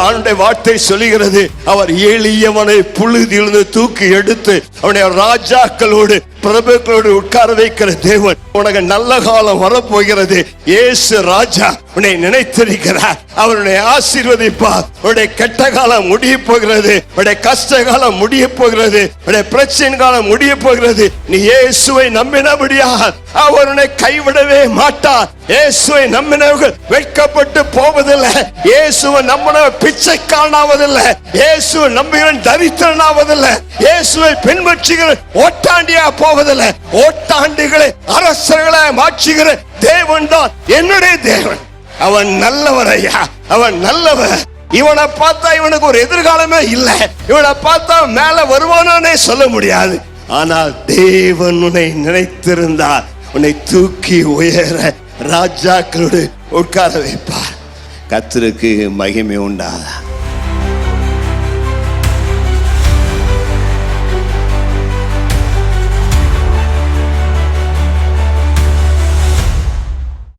அவனுடைய வார்த்தை சொல்லுகிறது, அவர் எளியவனை புழுதியிலிருந்து தூக்கி எடுத்து அவனுடைய ராஜாக்களோடு பிரபுக்களோடு உட்கார வைக்கிற தேவன். உனக்கு நல்ல காலம் வரப்போகிறது. இயேசு ராஜா உன்னை நினைத்திருக்கிறார். அவருடைய ஆசீர்வதிப்பார். உன்னுடைய கெட்ட காலம் முடிய போகிறது. உன்னுடைய கஷ்ட காலம் முடிய போகிறது. உன்னுடைய பிரச்சனை காலம் முடிய போகிறது. நீ இயேசுவை நம்பினபடியா அவர் உன்னை கைவிடவே மாட்டார். இயேசுவை நம்பினவர்கள் வெட்கப்பட்டு போவதில்லை. இயேசுவை நம்பினவர் பிச்சைக்காரனாவதில்லை. இயேசுவை நம்புகிறவன் தரித்திரனாவதில்லை. இயேசுவை பின்பற்றுகிற ஓட்டாண்டியா போவதில்லை. ஓட்டாண்டிகளை அரசர்களை மாற்றுகிற தேவன் தான் என்னுடைய தேவன். அவன் நல்லவர் ஐயா, அவன் நல்லவர். இவனை பார்த்தா இவனுக்கு ஒரு எதிர்காலமே இல்லை. இவனை பார்த்தா மேல வருவானே சொல்ல முடியாது. ஆனால் தேவன் உன்னை நினைத்திருந்தார். உன்னை தூக்கி உயர ராஜாக்களோடு உட்கார வைப்பார். கர்த்தருக்கு மகிமை உண்டாதா.